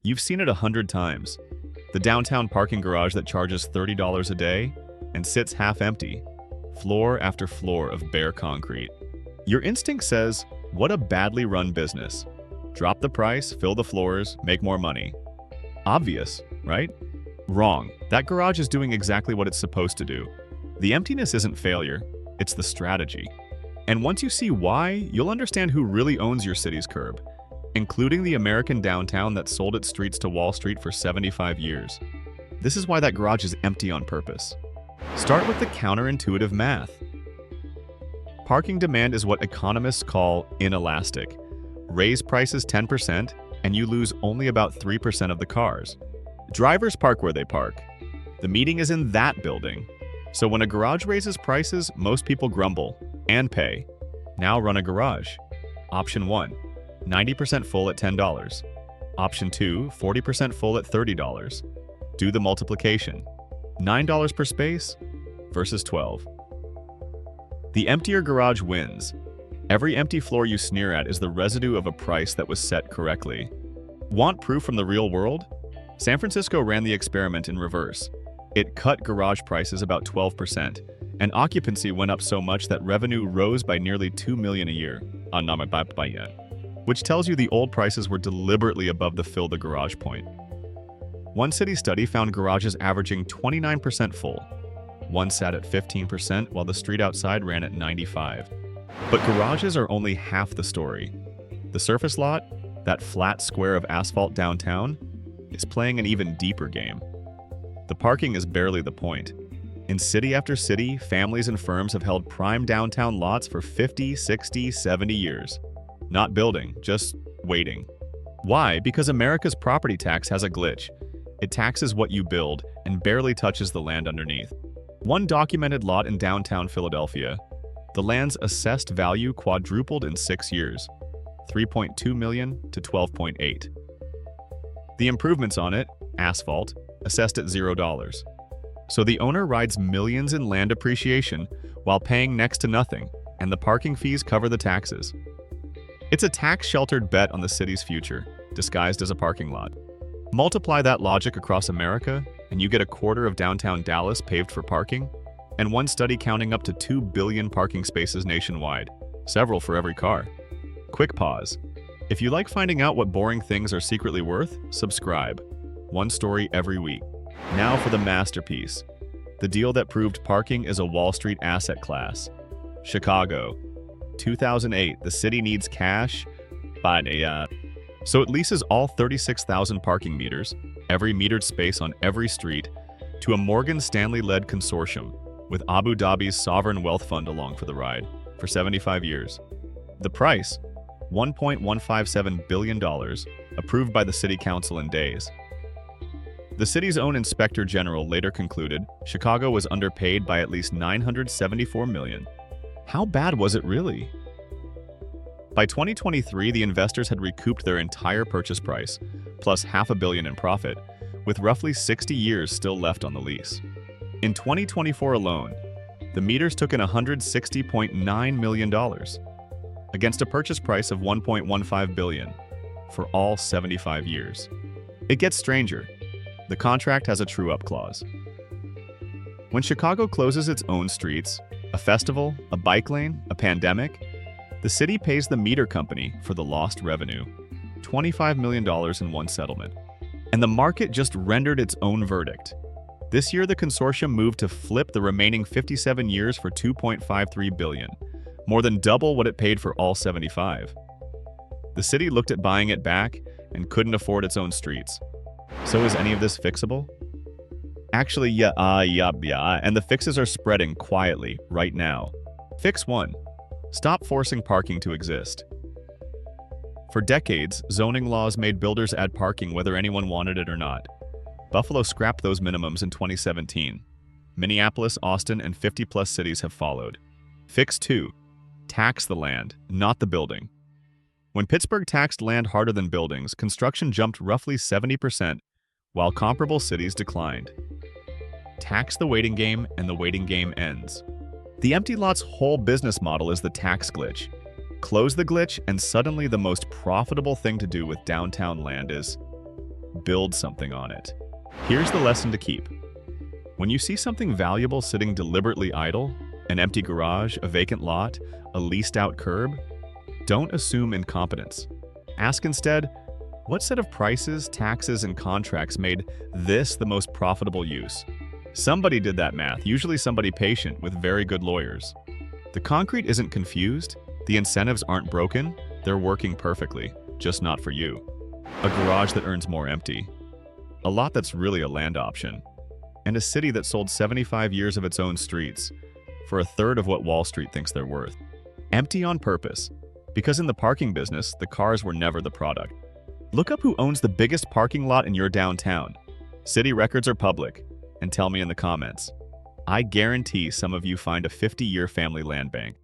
You've seen it 100 times. The downtown parking garage that charges $30 a day and sits half empty, floor after floor of bare concrete. Your instinct says, what a badly run business. Drop the price, fill the floors, make more money. Obvious, right? Wrong. That garage is doing exactly what it's supposed to do. The emptiness isn't failure, it's the strategy. And once you see why, you'll understand who really owns your city's curb, including the American downtown that sold its streets to Wall Street for 75 years. This is why that garage is empty on purpose. Start with the counterintuitive math. Parking demand is what economists call inelastic. Raise prices 10% and you lose only about 3% of the cars. Drivers park where they park. The meeting is in that building. So when a garage raises prices, most people grumble and pay. Now run a garage. Option 1, 90% full at $10. Option 2, 40% full at $30. Do the multiplication. $9 per space versus 12. The emptier garage wins. Every empty floor you sneer at is the residue of a price that was set correctly. Want proof from the real world? San Francisco ran the experiment in reverse. It cut garage prices about 12%, and occupancy went up so much that revenue rose by nearly $2 million a year, which tells you the old prices were deliberately above the fill the garage point. One city study found garages averaging 29% full. One sat at 15% while the street outside ran at 95%. But garages are only half the story. The surface lot, that flat square of asphalt downtown, is playing an even deeper game. The parking is barely the point. In city after city, families and firms have held prime downtown lots for 50, 60, 70 years. Not building, just waiting. Why? Because America's property tax has a glitch. It taxes what you build and barely touches the land underneath. One documented lot in downtown Philadelphia, the land's assessed value quadrupled in 6 years, $3.2 million to $12.8. The improvements on it, asphalt, assessed at $0. So the owner rides millions in land appreciation while paying next to nothing, and the parking fees cover the taxes. It's a tax-sheltered bet on the city's future, disguised as a parking lot. Multiply that logic across America, and you get a quarter of downtown Dallas paved for parking, and one study counting up to 2 billion parking spaces nationwide, several for every car. Quick pause. If you like finding out what boring things are secretly worth, subscribe. One story every week. Now for the masterpiece. The deal that proved parking is a Wall Street asset class. Chicago. 2008, the city needs cash, so it leases all 36,000 parking meters, every metered space on every street, to a Morgan Stanley-led consortium, with Abu Dhabi's sovereign wealth fund along for the ride, for 75 years. The price, $1.157 billion, approved by the city council in days. The city's own inspector general later concluded Chicago was underpaid by at least $974 million. How bad was it really? By 2023, the investors had recouped their entire purchase price, plus $500 million in profit, with roughly 60 years still left on the lease. In 2024 alone, the meters took in $160.9 million, against a purchase price of $1.15 billion, for all 75 years. It gets stranger. The contract has a true-up clause. When Chicago closes its own streets, a festival, a bike lane, a pandemic, the city pays the meter company for the lost revenue, $25 million in one settlement. And the market just rendered its own verdict. This year, the consortium moved to flip the remaining 57 years for $2.53 billion, more than double what it paid for all 75. The city looked at buying it back and couldn't afford its own streets. So is any of this fixable? Actually, yeah, and the fixes are spreading quietly right now. Fix 1. Stop forcing parking to exist. For decades, zoning laws made builders add parking whether anyone wanted it or not. Buffalo scrapped those minimums in 2017. Minneapolis, Austin, and 50-plus cities have followed. Fix 2. Tax the land, not the building. When Pittsburgh taxed land harder than buildings, construction jumped roughly 70%, while comparable cities declined. Tax the waiting game, and the waiting game ends. The empty lot's whole business model is the tax glitch. Close the glitch, and suddenly the most profitable thing to do with downtown land is build something on it. Here's the lesson to keep. When you see something valuable sitting deliberately idle, an empty garage, a vacant lot, a leased-out curb, don't assume incompetence. Ask instead, what set of prices, taxes, and contracts made this the most profitable use? Somebody did that math, usually somebody patient with very good lawyers. The concrete isn't confused, the incentives aren't broken, they're working perfectly, just not for you. A garage that earns more empty. A lot that's really a land option. And a city that sold 75 years of its own streets for a third of what Wall Street thinks they're worth. Empty on purpose, because in the parking business, the cars were never the product. Look up who owns the biggest parking lot in your downtown. City records are public, and tell me in the comments. I guarantee some of you find a 50-year family land bank.